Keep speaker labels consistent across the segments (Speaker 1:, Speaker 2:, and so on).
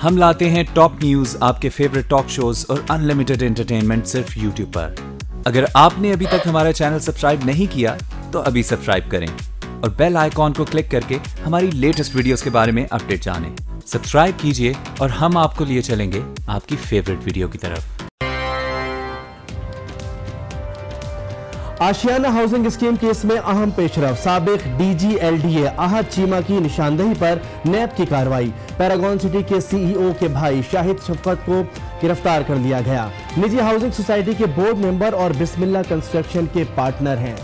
Speaker 1: हम लाते हैं top news, आपके फेवरेट टॉक शोज और अनलिमिटेड एंटरटेनमेंट सिर्फ यूट्यूब पर। अगर आपने अभी तक हमारा चैनल सब्सक्राइब नहीं किया तो अभी सब्सक्राइब करें और बेल आइकॉन को क्लिक करके हमारी लेटेस्ट वीडियोस के बारे में अपडेट जानें। सब्सक्राइब कीजिए और हम आपको लिए चलेंगे आपकी फेवरेट वीडियो की तरफ।
Speaker 2: आशियाना हाउसिंग स्कीम केस में अहम पेशरफ, साबिक DGLDA आहत चीमा की निशानदेही पर नैब की कार्रवाई। पैरागॉन सिटी के CEO के भाई शाहिद शफकत को गिरफ्तार कर लिया गया। निजी हाउसिंग सोसाइटी के बोर्ड मेंबर और बिस्मिल्लाह कंस्ट्रक्शन के पार्टनर हैं।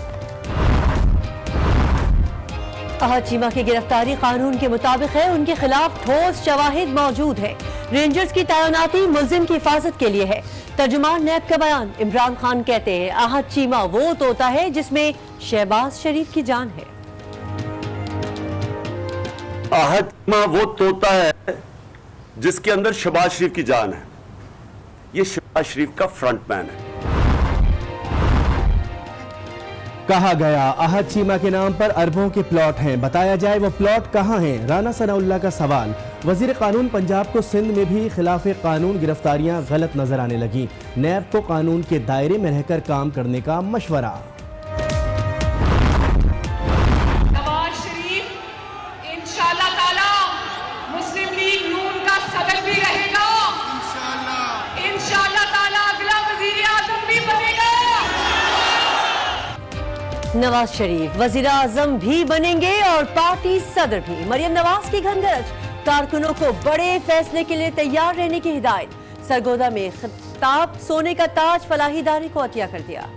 Speaker 3: आहत चीमा की गिरफ्तारी कानून के मुताबिक है, उनके खिलाफ ठोस शवाहिद मौजूद है। रेंजर्स की तैनाती मुल्जिम की हिफाजत के लिए है। तर्जुमान नैब का बयान, इमरान खान कहते हैं आहत चीमा वो तोता है जिसमें शहबाज शरीफ की जान है।
Speaker 4: आहत चीमा वो तोता है जिसके अंदर शहबाज शरीफ की जान है। ये शहबाज शरीफ का फ्रंटमैन है।
Speaker 2: कहा गया आहत चीमा के नाम पर अरबों के प्लॉट हैं, बताया जाए वो प्लॉट कहां हैं। राना सनाउल्लाह का सवाल। वजीर कानून पंजाब को सिंध में भी खिलाफ कानून गिरफ्तारियां गलत नजर आने लगी। नैब को कानून के दायरे में रहकर काम करने का मशवरा।
Speaker 5: नवाज शरीफ इंशाअल्लाह ताला मुस्लिम लीग नून का सदर भी रहेगा। इंशाअल्लाह ताला अगला वजीर आजम भी बनेगा।
Speaker 3: नवाज शरीफ वजीर आजम भी बनेंगे और पार्टी सदर भी। मरियम नवाज की घनगरज, कारकुनों को बड़े फैसले के लिए तैयार रहने की हिदायत। सरगोदा में खिताब, सोने का ताज फलाही इदारे को अतिया कर दिया।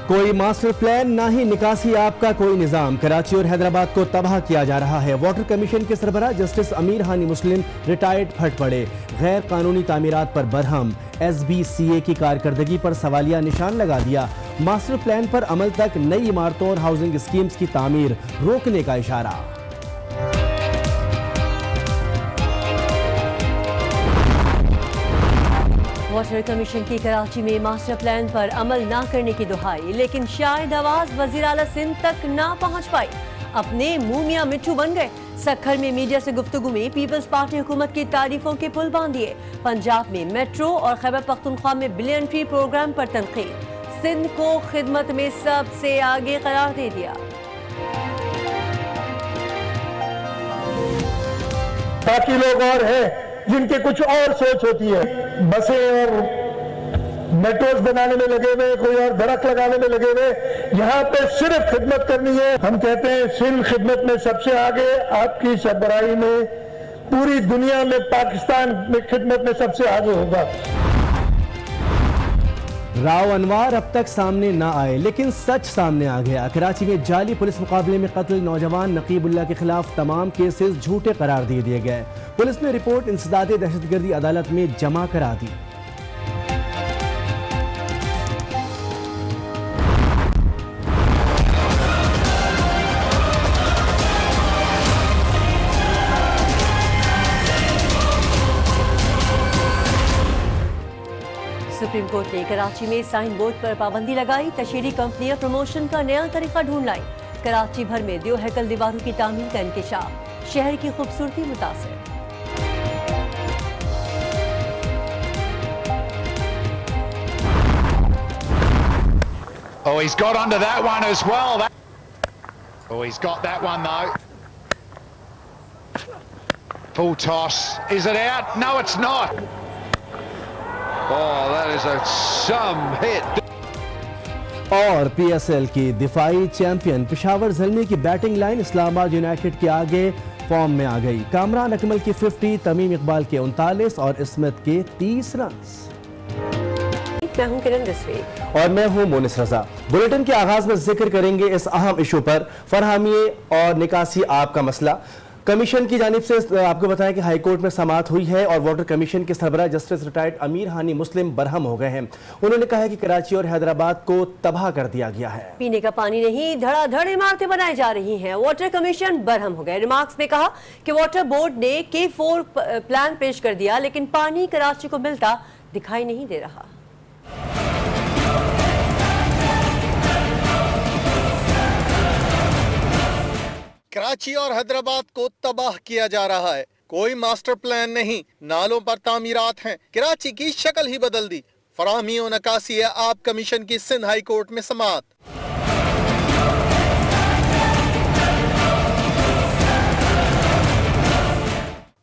Speaker 2: कोई मास्टर प्लान ना ही निकासी आपका कोई निजाम। कराची और हैदराबाद को तबाह किया जा रहा है। वाटर कमीशन के सरबराह जस्टिस अमीर हानी मुस्लिम रिटायर्ड फट पड़े। गैर कानूनी तामीरात पर बरहम। SBCA की कारकर्दगी पर सवालिया निशान लगा दिया। मास्टर प्लान पर अमल तक नई इमारतों और हाउसिंग स्कीम्स की तामीर रोकने का इशारा।
Speaker 3: वाटर कमीशन की कराची में मास्टर प्लान पर अमल ना करने की दुहाई, लेकिन शायद आवाज वजीर आला सिंध तक ना पहुंच पाई। अपने मुंह मियां मिट्ठू बन गए। सक्खर में मीडिया से गुफ्तगू में पीपल्स पार्टी हुकूमत की तारीफों के पुल बांध दिए। पंजाब में मेट्रो और खैबर पख्तूनख्वा में बिलियन ट्री प्रोग्राम पर तनकीद। सिंध को खिदमत में सबसे आगे करार दे दिया।
Speaker 6: बाकी लोग और हैं जिनके कुछ और सोच होती है। बसें और मेट्रोस बनाने में लगे हुए, कोई और दरख्त लगाने में लगे हुए। यहाँ पे सिर्फ खिदमत करनी है। हम कहते हैं सिंध खिदमत में सबसे आगे, आपकी सरबराही में पूरी दुनिया में पाकिस्तान में खिदमत में सबसे आगे होगा।
Speaker 2: राव अनवार अब तक सामने ना आए, लेकिन सच सामने आ गया। कराची में जाली पुलिस मुकाबले में कत्ल नौजवान नकीबुल्लाह के खिलाफ तमाम केसेस झूठे करार दे दिए गए। पुलिस ने रिपोर्ट इंसदादे दहशतगर्दी अदालत में जमा करा दी।
Speaker 3: सुप्रीम कोर्ट ने कराची में साइन बोर्ड पर पाबंदी लगाई। तशहीरी कंपनियां प्रमोशन का नया तरीका ढूंढ लाई। कराची भर में दो हैकल दीवारों की तामीर का इंकिशाफ। शहर की खूबसूरती मुतासिर।
Speaker 7: Oh, he's got under that one as well. Oh, he's got that one though. Full toss. Is it out? No, it's not. Oh, that is a some hit.
Speaker 2: और PSL की दिफाई चैंपियन पेशावर ज़ल्मी की बैटिंग लाइन इस्लामाबाद यूनाइटेड के आगे form में आ गई। कामरान अकमल की 50, तमीम इकबाल के 39 और इस्मत के 30 रन।
Speaker 3: मैं हूं किरण रिजवी
Speaker 2: और मैं हूं मोनिस रजा। बुलेटिन के आगाज में जिक्र करेंगे इस अहम इशू पर, फरहमी और निकासी आपका मसला। कमीशन की जानिब से आपको बताया कि हाईकोर्ट में समाअत हुई है और वाटर कमीशन के सरबराह जस्टिस रिटायर्ड अमीर हानी मुस्लिम बरहम हो गए हैं। उन्होंने कहा है कि कराची और हैदराबाद को तबाह कर दिया गया है।
Speaker 3: पीने का पानी नहीं, धड़ाधड़ इमारतें बनाई जा रही हैं। वाटर कमीशन बरहम हो गए। रिमार्क्स में कहा कि वाटर बोर्ड ने K4 प्लान पेश कर दिया, लेकिन पानी कराची को मिलता दिखाई नहीं दे रहा।
Speaker 8: कराची और हैदराबाद को तबाह किया जा रहा है, कोई मास्टर प्लान नहीं, नालों पर तामीरात हैं, कराची की शक्ल ही बदल दी। फराहमी और नकासी आब कमीशन की सिंध हाई कोर्ट में समाअत।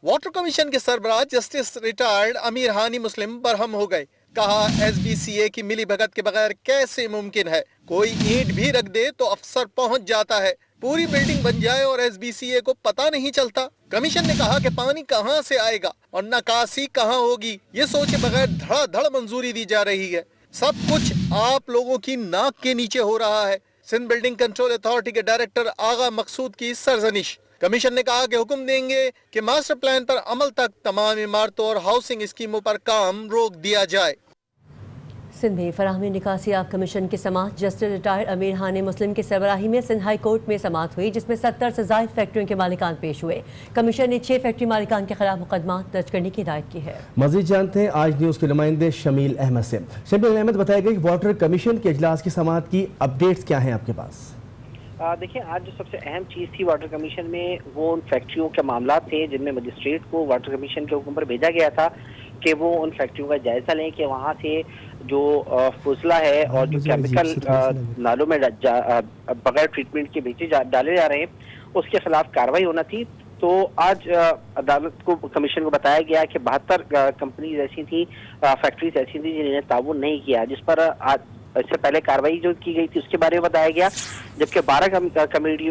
Speaker 8: वाटर कमीशन के सरबराह जस्टिस रिटायर्ड अमीर हानी मुस्लिम बरहम हो गए। कहा SBCA की मिली भगत के बगैर कैसे मुमकिन है, कोई ईंट भी रख दे तो अफसर पहुंच जाता है, पूरी बिल्डिंग बन जाए और SBCA को पता नहीं चलता। कमीशन ने कहा कि पानी कहां से आएगा और नकासी कहां होगी, ये सोचे बगैर धड़ाधड़ मंजूरी दी जा रही है। सब कुछ आप लोगों की नाक के नीचे हो रहा है। सिंध बिल्डिंग कंट्रोल अथॉरिटी के डायरेक्टर आगा मकसूद की सरजनिश। कमीशन ने कहा कि हुक्म देंगे कि मास्टर प्लान पर अमल तक तमाम इमारतों और हाउसिंग स्कीमों पर काम रोक दिया जाए।
Speaker 3: सिंध में फराहमी निकासी आब कमीशन की समाअत जस्टिस रिटायर्ड अमीर हानी मुस्लिम की सरबराही में सिंध हाई कोर्ट में समाअत हुई, जिसमें 70 से ज़ायद फैक्ट्रियों के मालिकान पेश हुए। कमीशन ने 6 फैक्ट्री मालिकान के खिलाफ मुकदमा दर्ज करने की हिदायत की है।
Speaker 2: मजीद जानते हैं आज न्यूज़ के नुमाइंदे शमील अहमद से। शमील अहमद, बताएगा कि वाटर कमीशन के इजलास की समाअत की अपडेट्स क्या हैं आपके पास?
Speaker 9: देखिए, आज जो सबसे अहम चीज़ थी वाटर कमीशन में वो उन फैक्ट्रियों के मामला थे जिनमें मजिस्ट्रेट को वाटर कमीशन के हुक्म पर भेजा गया था कि वो उन फैक्ट्रियों का जायजा लें कि वहाँ से जो फुजला है और जो केमिकल नालों में बगैर ट्रीटमेंट के बेचे डाले जा रहे हैं उसके खिलाफ कार्रवाई होना थी। तो आज अदालत को कमीशन को बताया गया कि 72 कंपनीज ऐसी थी, फैक्ट्रीज ऐसी थी जिन्होंने ताउन नहीं किया, जिस पर आज इससे पहले कार्रवाई जो की गई थी उसके बारे में बताया गया, जबकि 12 कम्युनिटी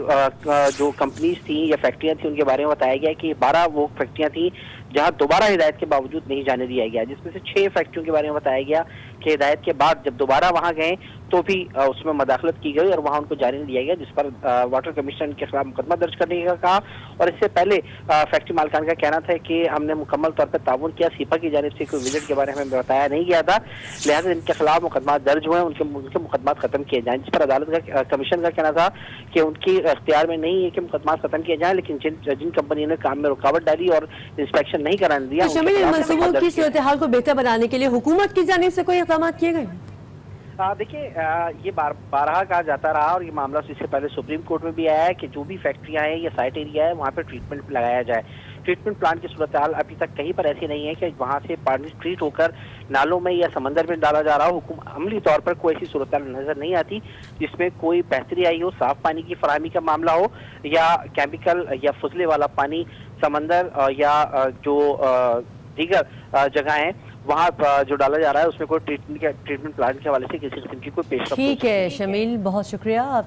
Speaker 9: जो कंपनीज थी या फैक्ट्रियां थी उनके बारे में बताया गया कि 12 वो फैक्ट्रियां थी जहां दोबारा हिदायत के बावजूद नहीं जाने दिया गया, जिसमें से 6 फैक्ट्रियों के बारे में बताया गया कि हिदायत के बाद जब दोबारा वहां गए तो भी उसमें मदाखलत की गई और वहां उनको जाने नहीं दिया गया, जिस पर वाटर कमीशन के खिलाफ मुकदमा दर्ज करने का कहा। और इससे पहले फैक्ट्री मालिकान का कहना था कि हमने मुकम्मल तौर पर ताउन किया, सीपा की जानिब से कोई विजिट के बारे में हमें बताया नहीं गया था, लिहाजा इनके खिलाफ मुकदमा दर्ज हुए, उनके मुकदमा खत्म किए जाए, जिस पर अदालत का कमीशन का कहना था कि उनकी इख्तियार में नहीं है कि मुकदमा खत्म किए जाए, लेकिन जिन कंपनियों ने काम में रुकावट डाली और इंस्पेक्शन नहीं कराने दिया,
Speaker 3: मंसूबों की सूरत हाल को बेहतर बनाने के लिए हुकूमत की जानिब से कोई इक़दाम किए गए?
Speaker 9: देखिए, ये बारहा कहा जाता रहा और ये मामला इससे पहले सुप्रीम कोर्ट में भी आया है कि जो भी फैक्ट्रियां हैं या साइट एरिया है वहाँ पे ट्रीटमेंट लगाया जाए। ट्रीटमेंट प्लांट की सूरत हाल अभी तक कहीं पर ऐसी नहीं है कि वहाँ से पानी ट्रीट होकर नालों में या समंदर में डाला जा रहा हो। अमली तौर पर कोई ऐसी सूरत हाल नजर नहीं आती जिसमें कोई बेहतरी आई हो, साफ पानी की फराहमी का मामला हो या केमिकल या फजले वाला पानी समंदर या जो दीगर जगह है वहाँ जो डाला जा रहा है उसमें कोई ट्रीटमेंट प्लांट के हवाले से किसी किस्म की कोई पेशरफ।
Speaker 3: ठीक है शमील, बहुत शुक्रिया।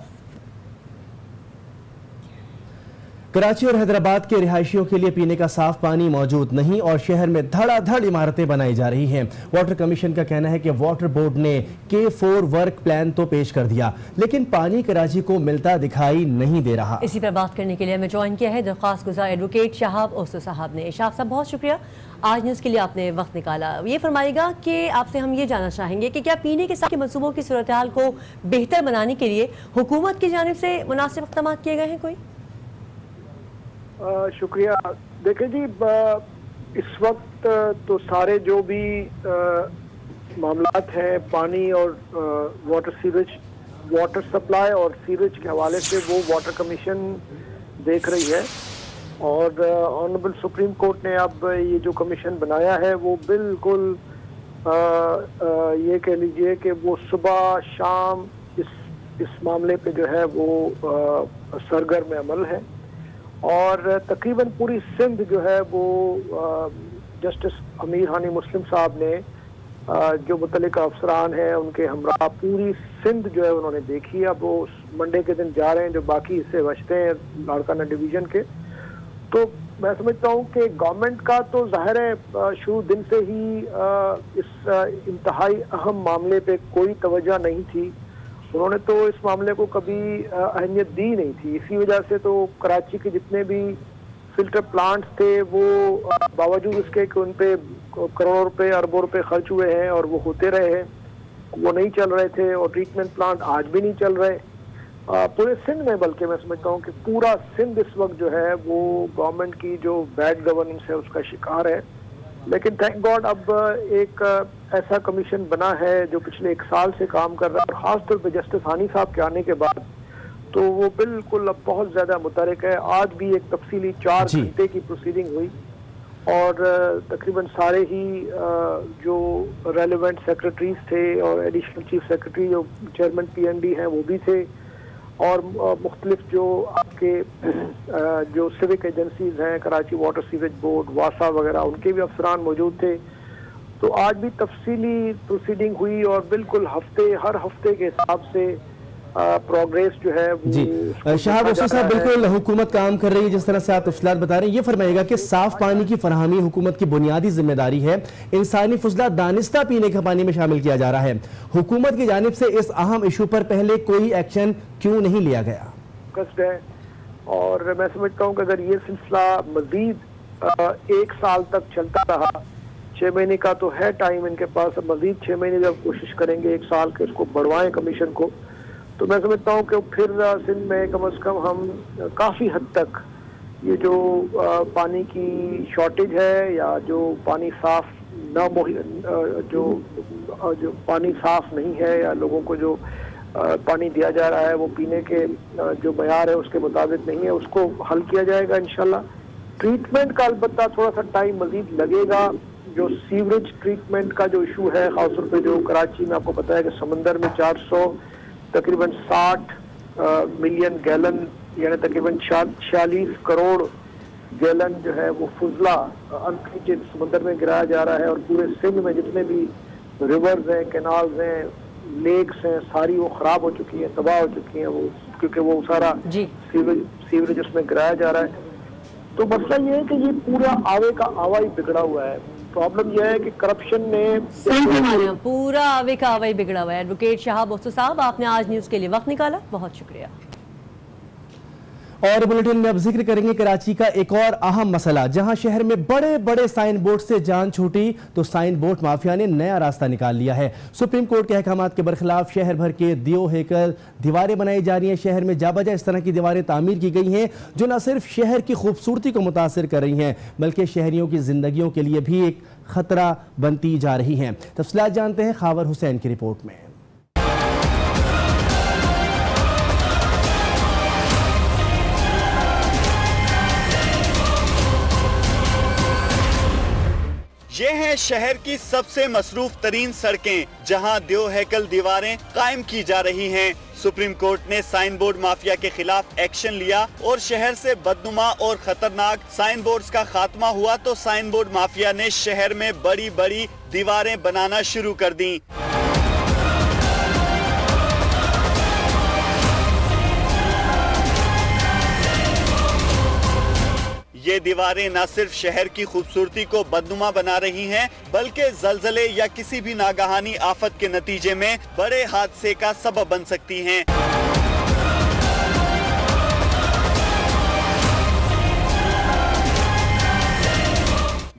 Speaker 2: कराची और हैदराबाद के रिहायशियों के लिए पीने का साफ पानी मौजूद नहीं और शहर में धड़ाधड़ इमारतें बनाई जा रही हैं। वाटर कमीशन का कहना है कि वाटर बोर्ड ने K4 वर्क प्लान तो पेश कर दिया, लेकिन पानी कराची को मिलता दिखाई नहीं दे रहा।
Speaker 3: इसी पर बात करने के लिए हमें ज्वाइन किया है दरख्वास्त गुजार एडवोकेट शहाब ओसो साहब ने। शहाब साहब, बहुत शुक्रिया आज न्यूज़ के लिए आपने वक्त निकाला। ये फरमाइएगा कि आपसे हम ये जानना चाहेंगे कि क्या पीने के साथ के मनसूबों की सूरत हाल को बेहतर बनाने के लिए हुकूमत की जानिब से मुनासिब इक़दाम किए गए हैं कोई?
Speaker 6: शुक्रिया। देखिए जी, इस वक्त तो सारे जो भी मामलात हैं पानी और वाटर सीवेज, वाटर सप्लाई और सीवेज के हवाले से वो वाटर कमीशन देख रही है और ऑनरेबल सुप्रीम कोर्ट ने अब ये जो कमीशन बनाया है वो बिल्कुल ये कह लीजिए कि वो सुबह शाम इस मामले पे जो है वो सरगर्म अमल है और तकरीबन पूरी सिंध जो है वो जस्टिस अमीर हानी मुस्लिम साहब ने जो मुतल्लिका अफसरान हैं उनके हमरा पूरी सिंध जो है उन्होंने देखी। अब वो मंडे के दिन जा रहे हैं जो बाकी हिस्से बचते हैं लाड़काना डिवीज़न के। तो मैं समझता हूँ कि गवर्नमेंट का तो ज़ाहिर है शुरू दिन से ही इस इंतहाई अहम मामले पे कोई तवज्जो नहीं थी, उन्होंने तो इस मामले को कभी अहमियत दी नहीं थी। इसी वजह से तो कराची के जितने भी फिल्टर प्लांट्स थे वो बावजूद इसके कि उन पे करोड़ों रुपए अरबों रुपए खर्च हुए हैं और वो होते रहे हैं, वो नहीं चल रहे थे और ट्रीटमेंट प्लांट आज भी नहीं चल रहे पूरे सिंध में। बल्कि मैं समझता हूँ कि पूरा सिंध इस वक्त जो है वो गवर्नमेंट की जो बैड गवर्नेंस है उसका शिकार है। लेकिन थैंक गॉड अब एक ऐसा कमीशन बना है जो पिछले 1 साल से काम कर रहा है, और खासतौर पे जस्टिस हानी साहब के आने के बाद तो वो बिल्कुल अब बहुत ज्यादा मुतहरिक है। आज भी एक तफसीली 4 घंटे की प्रोसीडिंग हुई और तकरीबन सारे ही जो रेलेवेंट सेक्रेटरीज थे और एडिशनल चीफ सेक्रेटरी जो चेयरमैन PND हैं वो भी थे, और मुख्तलिफ जो आपके जो सिविक एजेंसीज हैं, कराची वाटर सीवेज बोर्ड, वासा वगैरह, उनके भी अफसरान मौजूद थे। तो आज भी तफसीली प्रोसीडिंग हुई और बिल्कुल हर हफ्ते के हिसाब से प्रोग्रेस जो है वो
Speaker 2: जी। शहाब हुसैन साहब, बिल्कुल हुकूमत काम कर रही है जिस तरह से आप तफसीलात बता रहे हैं। ये फरमाइएगा कि साफ पानी की फराहमी हुकूमत की बुनियादी जिम्मेदारी है, इंसानी फजला दानिस्ता पीने के पानी में शामिल किया जा रहा है, हुकूमत की जानिब से इस अहम इशू पर पहले कोई एक्शन क्यों नहीं लिया गया?
Speaker 6: कष्ट है, और मैं समझता हूँ कि अगर ये सिलसिला मजीद 1 साल तक चलता रहा, 6 महीने का तो है टाइम इनके पास, मजीद 6 महीने जब कोशिश करेंगे 1 साल के इसको बढ़वाएं कमीशन को, तो मैं समझता हूँ कि फिर सिंध में कम से कम हम काफ़ी हद तक ये जो पानी की शॉर्टेज है या जो पानी साफ जो पानी साफ नहीं है या लोगों को जो पानी दिया जा रहा है वो पीने के जो मयार है उसके मुताबिक नहीं है, उसको हल किया जाएगा इंशाल्लाह। ट्रीटमेंट का अलबत्ता थोड़ा सा टाइम मजीद लगेगा। जो सीवरेज ट्रीटमेंट का जो इशू है, खासतौर पे जो कराची में आपको पता है कि समंदर में तकरीबन 60 मिलियन गैलन यानी तकरीबन 46 करोड़ गैलन जो है वो फुजला अनट्रीटेड समंदर में गिराया जा रहा है, और पूरे सिंध में जितने भी रिवर्स हैं, कैनाल्स हैं, लेक्स हैं, सारी वो खराब हो चुकी हैं, तबाह हो चुकी हैं, वो क्योंकि वो सारा सीवरेज उसमें गिराया जा रहा है। तो मसला ये है कि ये पूरा आवे का आवा ही बिगड़ा हुआ है। प्रॉब्लम यह है कि करप्शन ने
Speaker 3: पूरा आवे का आवा ही बिगड़ा हुआ है। एडवोकेट शहाब हुसैन साहब, आपने आज न्यूज के लिए वक्त निकाला, बहुत शुक्रिया।
Speaker 2: और बुलेटिन में अब जिक्र करेंगे कराची का एक और अहम मसला, जहां शहर में बड़े बड़े साइन बोर्ड से जान छूटी तो साइन बोर्ड माफिया ने नया रास्ता निकाल लिया है। सुप्रीम कोर्ट के अहकामात के बरखिलाफ शहर भर के दियो हेकल दीवारें बनाई जा रही हैं। शहर में जाबजा इस तरह की दीवारें तामीर की गई हैं जो न सिर्फ शहर की खूबसूरती को मुतासिर कर रही हैं बल्कि शहरियों की जिंदगियों के लिए भी एक खतरा बनती जा रही हैं। तफसीलात जानते हैं खावर हुसैन की रिपोर्ट में।
Speaker 10: ये हैं शहर की सबसे मसरूफ तरीन सड़कें जहां दियो हैकल दीवारें कायम की जा रही हैं। सुप्रीम कोर्ट ने साइन बोर्ड माफिया के खिलाफ एक्शन लिया और शहर से बदनुमा और खतरनाक साइन बोर्ड्स का खात्मा हुआ तो साइन बोर्ड माफिया ने शहर में बड़ी बड़ी दीवारें बनाना शुरू कर दी। ये दीवारें न सिर्फ शहर की खूबसूरती को बदनुमा बना रही हैं बल्कि जलजले या किसी भी नागहानी आफत के नतीजे में बड़े हादसे का सबब बन सकती हैं।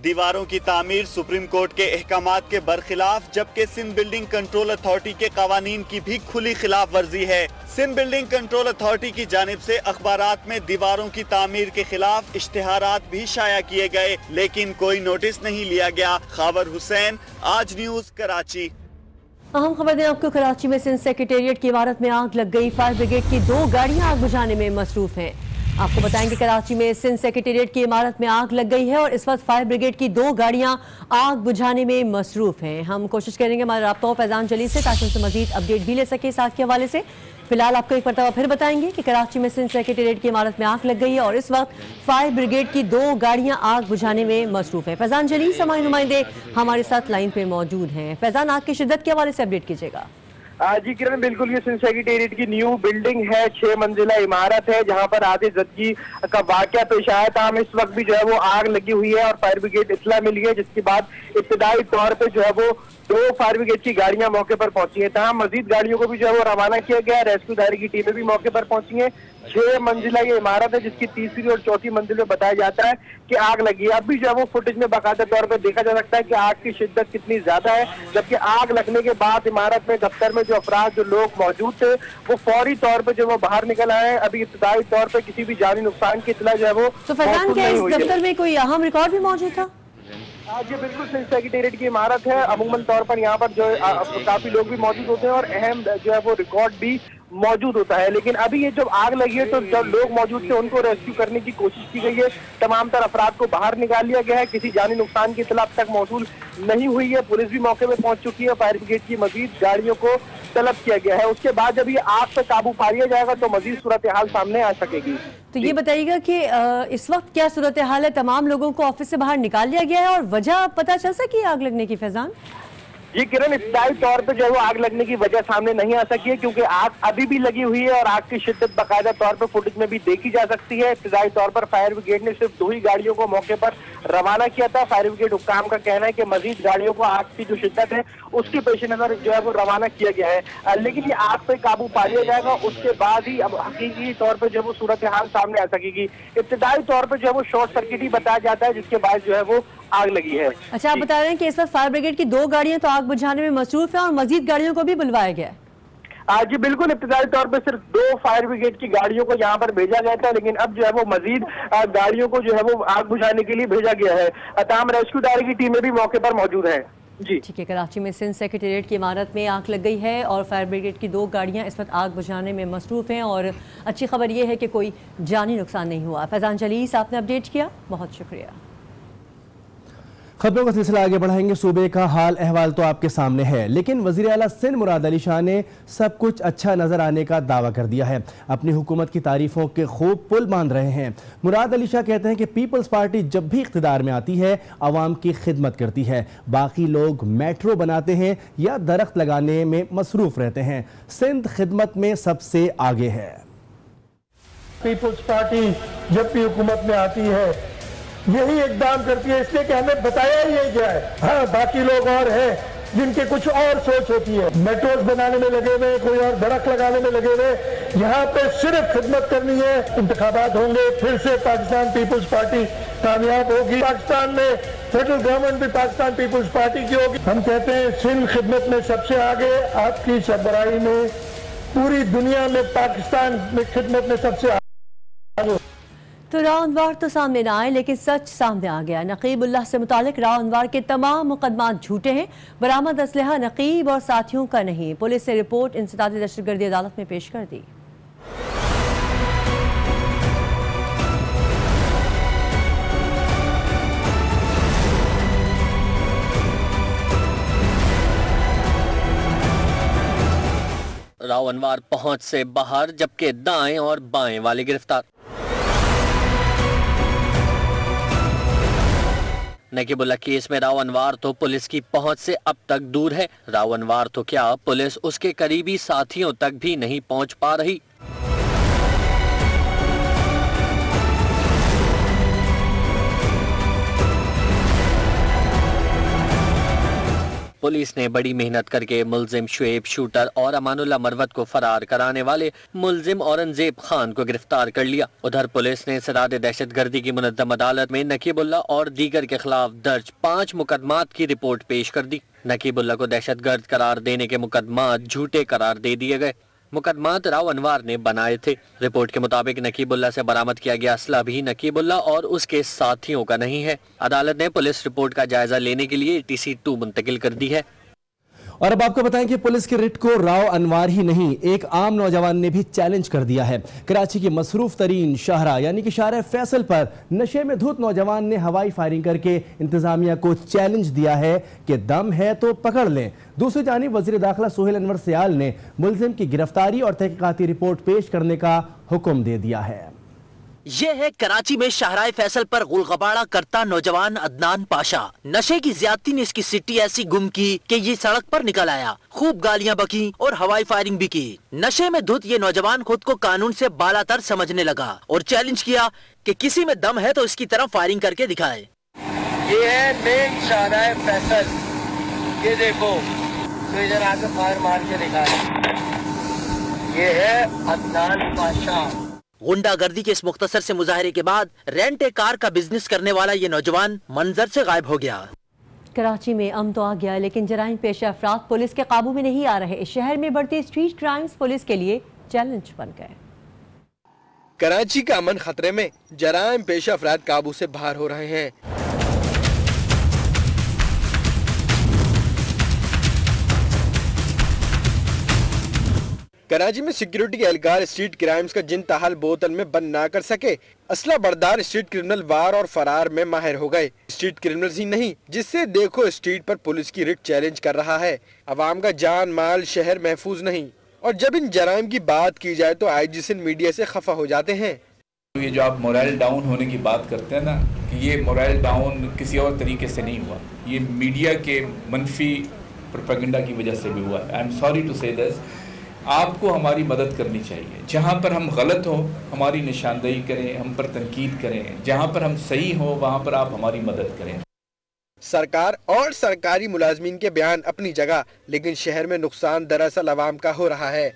Speaker 10: दीवारों की तामीर सुप्रीम कोर्ट के अहकामात के बरखिलाफ जबकि सिंध बिल्डिंग कंट्रोल अथॉरिटी के कवानीन की भी खुली खिलाफ वर्जी है। सिंध बिल्डिंग कंट्रोल अथॉरिटी की जानिब से अखबारात में दीवारों की तामीर के खिलाफ इश्तिहारात भी शाया किए गए लेकिन कोई नोटिस नहीं लिया गया। खावर हुसैन, आज न्यूज, कराची।
Speaker 3: अहम खबर दें आपको, कराची में सिंध सेक्रेटेरिएट की इमारत में आग लग गई। फायर ब्रिगेड की 2 गाड़ियां आग बुझाने में मसरूफ हैं। आपको बताएंगे कराची में सिंध सेक्रेटेरिएट की इमारत में आग लग गई है और इस वक्त फायर ब्रिगेड की 2 गाड़ियां आग बुझाने में मसरूफ हैं। हम कोशिश करेंगे हमारे राब्ता फैजान जलील से ताकि उनसे मजीद अपडेट भी ले सके इस आग के हवाले से। फिलहाल आपको एक मरतबा फिर बताएंगे कि कराची में सिंध सेक्रेटेरिएट की इमारत में आग लग गई है और इस वक्त फायर ब्रिगेड की 2 गाड़ियां आग बुझाने में मसरूफ है। फैजान जलील समाई नुमाइंदे हमारे साथ लाइन पे मौजूद हैं। फैजान, आग की शिद्दत के हवाले से अपडेट कीजिएगा।
Speaker 11: जी किरण, बिल्कुल ये सिंध सेक्रेटेरिएट की न्यू बिल्डिंग है, 6 मंजिला इमारत है जहां पर आधे जदगी का वाकया पेश आया था। हम इस वक्त भी जो है वो आग लगी हुई है और फायर ब्रिगेड इत्तला मिली है जिसके बाद इब्तिदाई तौर पे जो है वो 2 फायर ब्रिगेड की गाड़ियां मौके पर पहुंची है। तमाम मजीद गाड़ियों को भी जो है वो रवाना किया गया है। रेस्क्यू दायरे की टीमें भी मौके पर पहुंची है। 6 मंजिला ये इमारत है जिसकी तीसरी और चौथी मंजिल में बताया जाता है कि आग लगी है। अब भी जो है वो फुटेज में बाकायदा तौर पर देखा जा सकता है कि आग की शिद्दत कितनी ज्यादा है, जबकि आग लगने के बाद इमारत में दफ्तर में जो अफराद जो लोग मौजूद थे वो फौरी तौर पर जो वो बाहर निकल आए हैं। अभी इब्तिदाई तौर पर किसी भी जानी नुकसान की इतला जो है वो
Speaker 3: तो फैजान, क्या इस दफ्तर में कोई अहम रिकॉर्ड भी मौजूद था?
Speaker 11: आज ये बिल्कुल सिंध सेक्रेटेरिएट की इमारत है। अमूमन तौर पर यहाँ पर जो काफी लोग भी मौजूद होते हैं और अहम जो है वो रिकॉर्ड भी मौजूद होता है, लेकिन अभी ये जब आग लगी है तो जब लोग मौजूद थे उनको रेस्क्यू करने की कोशिश की गई है। तमाम तर अफराद को बाहर निकाल लिया गया है। किसी जानी नुकसान की इत्तला अब तक मौसूल नहीं हुई है। पुलिस भी मौके पर पहुंच चुकी है। फायर ब्रिगेड की मजीद गाड़ियों को तलब किया गया है। उसके बाद जब ये आग पे काबू पा लिया जाएगा तो मजीद सूरत हाल सामने आ सकेगी।
Speaker 3: तो ये बताइएगा कि इस वक्त क्या सूरत हाल है? तमाम लोगों को ऑफिस से बाहर निकाल लिया गया है और वजह पता चल सकी आग लगने की? फैजान
Speaker 11: ये किरण, इब्तदाई तौर पे जो है वो आग लगने की वजह सामने नहीं आ सकी है क्योंकि आग अभी भी लगी हुई है और आग की शिद्दत बाकायदा तौर पर फुटेज में भी देखी जा सकती है। इब्तदाई तौर पर फायर ब्रिगेड ने सिर्फ 2 ही गाड़ियों को मौके पर रवाना किया था। फायर ब्रिगेड हुक्काम का कहना है कि मजीद गाड़ियों को आग की जो शिद्दत है उसके पेश नजर जो है वो रवाना किया गया है, लेकिन ये आग पे काबू पा लिया जाएगा। उसके बाद ही अब हकीकी तौर पर जो है वो सूरत हाल सामने आ सकेगी। इब्तदाई तौर पर जो है वो शॉर्ट सर्किट ही बताया जाता है जिसके बाद जो है वो आग लगी है।
Speaker 3: अच्छा, आप बता रहे हैं कि इस वक्त फायर ब्रिगेड की 2 गाड़ियां तो आग बुझाने में मसरूफ है और मजीद गाड़ियों को भी बुलवाया गया है।
Speaker 11: जी बिल्कुल, इब्तिदाई तौर पे सिर्फ 2 फायर ब्रिगेड की गाड़ियों को यहाँ पर भेजा गया था, लेकिन अब जो है वो मजीद गाड़ियों को जो है वो आग बुझाने के लिए भेजा गया है। तमाम रेस्क्यू डायरी की टीमें भी मौके पर मौजूद है। जी
Speaker 3: ठीक है। कराची में सिंध सेक्रेटेरिएट की इमारत में आग लग गई है और फायर ब्रिगेड की 2 गाड़ियां इस वक्त आग बुझाने में मसरूफ हैं और अच्छी खबर यह है कि कोई जानी नुकसान नहीं हुआ। फैजान जलीस, आपने अपडेट किया, बहुत शुक्रिया।
Speaker 2: खबरों का सिलसिला आगे बढ़ाएंगे। सूबे का हाल अहवाल तो आपके सामने है, लेकिन वज़ीर आला सिंध मुराद अली शाह ने सब कुछ अच्छा नजर आने का दावा कर दिया है। अपनी हुकूमत की तारीफों के खूब पुल बांध रहे हैं। मुराद अली शाह कहते हैं कि पीपल्स पार्टी जब भी इख्तिदार में आती है आवाम की खिदमत करती है। बाकी लोग मेट्रो बनाते हैं या दरख्त लगाने में मसरूफ रहते हैं। सिंध खिदमत में सबसे आगे है।
Speaker 6: पीपल्स पार्टी जब भी हुकूमत में आती है यही इकदाम करती है, इसलिए कि हमें बताया ही यही गया है। हाँ, बाकी लोग और हैं जिनके कुछ और सोच होती है। मेट्रोज बनाने में लगे हुए, कोई और दरख्त लगाने में लगे हुए। यहाँ पे सिर्फ खिदमत करनी है। इंतखाबात होंगे, फिर से पाकिस्तान पीपल्स पार्टी कामयाब होगी। पाकिस्तान में फेडरल गवर्नमेंट भी पाकिस्तान पीपल्स पार्टी की होगी। हम कहते हैं सिंध खिदमत में सबसे आगे। आपकी सरबराही में पूरी दुनिया में पाकिस्तान में खिदमत में सबसे आगे।
Speaker 3: तो राव अनवार तो सामने ना आए, लेकिन सच सामने आ गया। नकीबुल्लाह से मुतालिक राव अनवार के तमाम मुकदमात झूठे हैं। बरामद असलहा नकीब और साथियों का नहीं। पुलिस ने रिपोर्ट इंसदादी दहशतगर्दी अदालत में पेश कर दी।
Speaker 12: राव अनवार पहुंच से बाहर, जबकि दाएं और बाएं वाले गिरफ्तार। नकीबुल्लाह केस में राव अनवार तो पुलिस की पहुंच से अब तक दूर है। राव अनवार तो क्या, पुलिस उसके करीबी साथियों तक भी नहीं पहुंच पा रही। पुलिस ने बड़ी मेहनत करके मुलजिम शुएब शूटर और अमानुल्लाह मरवत को फरार कराने वाले मुलजिम औरंगजेब खान को गिरफ्तार कर लिया। उधर पुलिस ने सराद दहशतगर्दी की मुनज़्ज़म अदालत में नकीबुल्लाह और दीगर के खिलाफ दर्ज 5 मुकदमात की रिपोर्ट पेश कर दी। नकीबुल्लाह को दहशतगर्द करार देने के मुकदमात झूठे करार दे दिए गए। मुकदमात राव अनवार ने बनाए थे। रिपोर्ट के मुताबिक नकीबुल्लाह से बरामद किया गया असला भी नकीबुल्लाह और उसके साथियों का नहीं है। अदालत ने पुलिस रिपोर्ट का जायजा लेने के लिए TC 2 मुंतकिल कर दी है।
Speaker 2: और अब आपको बताएं कि पुलिस की रिट को राव अनवार ही नहीं, एक आम नौजवान ने भी चैलेंज कर दिया है। कराची की मसरूफ तरीन शाहरा यानी कि शाहरा फैसल पर नशे में धुत नौजवान ने हवाई फायरिंग करके इंतजामिया को चैलेंज दिया है कि दम है तो पकड़ लें। दूसरी जानिब वजीर दाखिला सुहेल अनवर सियाल ने मुलजिम की गिरफ्तारी और तहकीकाती रिपोर्ट पेश करने का हुक्म दे दिया है।
Speaker 13: ये है कराची में शाहराए फैसल पर गुलगबाड़ा करता नौजवान अदनान पाशा। नशे की ज्यादती ने इसकी सिटी ऐसी गुम की कि ये सड़क पर निकल आया, खूब गालियां बकी और हवाई फायरिंग भी की। नशे में धुत ये नौजवान खुद को कानून से बालातर समझने लगा और चैलेंज किया कि किसी में दम है तो इसकी तरफ फायरिंग करके दिखाए।
Speaker 14: ये है मेन शाहराए फैसल, ये देखो तो इधर आके फायर मार के दिखाए। ये है अदनान पाशा।
Speaker 13: गुंडागर्दी के इस मुख्तसर से मुजाहरे के बाद रेंट ए कार का बिजनेस करने वाला ये नौजवान मंजर से गायब हो गया।
Speaker 3: कराची में अमन तो आ गया, लेकिन जराइम पेशा अफराद पुलिस के काबू में नहीं आ रहे। शहर में बढ़ती स्ट्रीट क्राइम्स पुलिस के लिए चैलेंज बन गए।
Speaker 8: कराची का अमन खतरे में, जराइम पेशा अफराद काबू से बाहर हो रहे हैं। कराची में सिक्योरिटी एहलकार स्ट्रीट क्राइम्स का जिन ताहाल बोतल में बंद ना कर सके, असला बरदार स्ट्रीट क्रिमिनल वार और फरार में माहिर हो गए। स्ट्रीट क्रिमिनल्स ही नहीं, जिससे देखो स्ट्रीट पर पुलिस की रिट चैलेंज कर रहा है। अवाम का जान माल शहर महफूज नहीं, और जब इन जराइम की बात की जाए तो आईजीसिन मीडिया से खफा हो जाते हैं।
Speaker 15: ये जो आप मोरल डाउन होने की बात करते हैं ना, कि ये मोरल डाउन किसी और तरीके से नहीं हुआ, ये मीडिया के मनफी प्रोपेगेंडा की वजह से भी हुआ है। आई एम सॉरी टू से दिस। आपको हमारी मदद करनी चाहिए। जहाँ पर हम गलत हो हमारी निशानदेही करें, हम पर तनकीद करें। जहाँ पर हम सही हो वहाँ पर आप हमारी मदद करें।
Speaker 8: सरकार और सरकारी मुलाजमीन के बयान अपनी जगह, लेकिन शहर में नुकसान दरअसल अवाम का हो रहा है।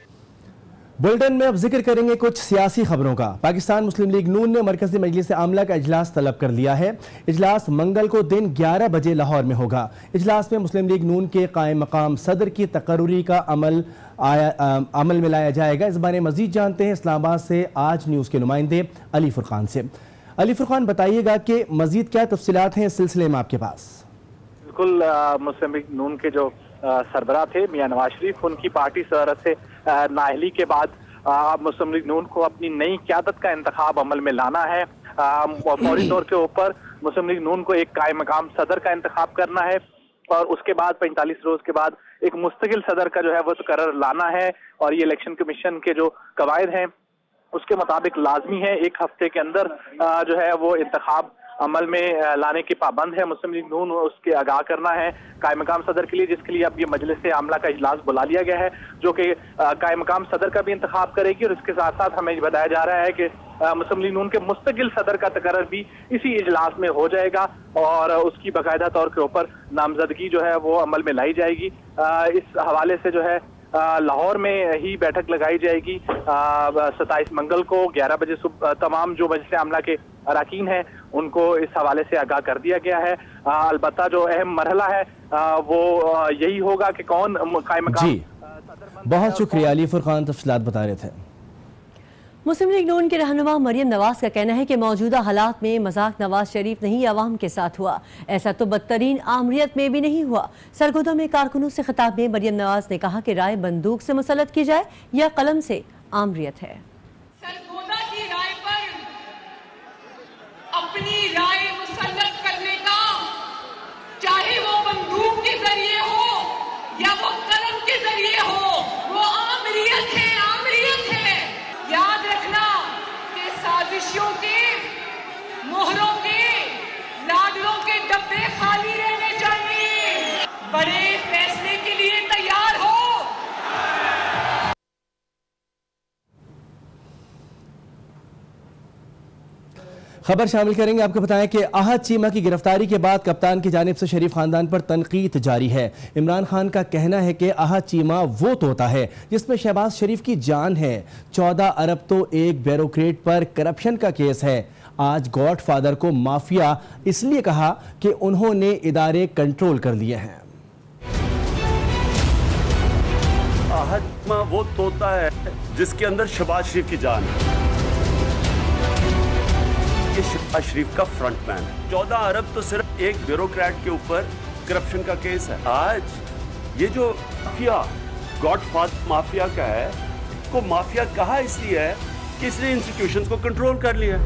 Speaker 2: बुलेटिन में अब जिक्र करेंगे कुछ सियासी खबरों का। पाकिस्तान मुस्लिम लीग नून ने मरकजी मजलिस आमला का इजलास तलब कर लिया है। इजलास मंगल को दिन 11 बजे लाहौर में होगा। इजलास में मुस्लिम लीग नून के कायम मकाम सदर की तकर्री का अमल में लाया जाएगा। इस बारे मजीद जानते हैं इस्लामाबाद से आज न्यूज़ के नुमाइंदे अली फुरकान से। अली फुरकान, बताइएगा कि मजीद क्या तफसीलात हैं इस सिलसिले में आपके पास?
Speaker 16: बिल्कुल, मुस्लिम लीग नून के जो सरबराह थे मियां नवाज शरीफ, उनकी पार्टी सदर से नाअहली के बाद मुस्लिम लीग नून को अपनी नई क़यादत का इंतखाब अमल में लाना है। फौरी तौर के ऊपर मुस्लिम लीग नून को एक कायम मकाम सदर का इंतखाब करना है और उसके बाद 45 रोज के बाद एक मुस्तकिल सदर का जो है वो तकर्रर लाना है। और ये इलेक्शन कमीशन के जो कवायद हैं उसके मुताबिक लाजमी है 1 हफ्ते के अंदर जो है वो इंतखाब अमल में लाने की पाबंद है मुस्लिम लीग नून। उसके आगाह करना है कायम मकाम सदर के लिए, जिसके लिए अब ये मजलिस आमला का इजलास बुला लिया गया है, जो कि कायम मकाम सदर का भी इंतखाब करेगी। और इसके साथ साथ हमें बताया जा रहा है कि मुस्लिम लीग नून के मुस्तकिल सदर का तकर्रर भी इसी इजलास में हो जाएगा और उसकी बाकायदा तौर के ऊपर नामजदगी जो है वो अमल में लाई जाएगी। इस हवाले से जो है लाहौर में ही बैठक लगाई जाएगी 27 मंगल को 11 बजे सुबह। तमाम जो मजलिस आमला के अरकान हैं उनको इस हवाले से आगाह कर दिया गया है। अलबत्ता जो अहम मरहला है वो यही होगा कि कौन कायम मकाम।
Speaker 2: जी, बहुत शुक्रिया अली फुरकान, तफसीलात बता रहे थे।
Speaker 3: मुस्लिम लीग नून के रहनुमा मरियम नवाज का कहना है कि मौजूदा हालात में मजाक नवाज शरीफ नहीं अवाम के साथ हुआ, ऐसा तो बदतरीन आमरीत में भी नहीं हुआ। सरगोदा में कारकुनों से खिताब में मरियम नवाज ने कहा कि राय बंदूक से मुसल्लत की जाए या कलम से आमरीत है।
Speaker 5: सरगोदा की राय पर अपनी राय मुसल्लत करने का, चाहे वो बंदूक के जरिए हो या वो कलम के जरिए हो, वो आमरीत है, आमरीत है। याद रखना कि साजिशों के, मोहरों के, लाडलों के डब्बे खाली रहने चाहिए। बड़े फैसले के लिए तैयार हो।
Speaker 2: खबर शामिल करेंगे। आपको बताएं कि आहद चीमा की गिरफ्तारी के बाद कप्तान की जानिब से शरीफ खानदान पर तनकीद जारी है। इमरान खान का कहना है कि आहद चीमा वो तोता है जिसमें शहबाज शरीफ की जान है। 14 अरब तो एक ब्यूरोक्रेट पर करप्शन का केस है। आज गॉड फादर को माफिया इसलिए कहा कि उन्होंने इदारे कंट्रोल कर लिए हैं।
Speaker 4: आहद चीमा वो तोता है जिसके अंदर शहबाज शरीफ की जान है। ये शहबाज शरीफ का फ्रंटमैन है। 14 अरब तो सिर्फ एक ब्यूरोक्रेट के ऊपर करप्शन का केस है। आज ये जो माफिया गॉडफादर माफिया का है, को माफिया कहा इसलिए है कि इसने इंस्टीट्यूशंस को कंट्रोल कर लिया।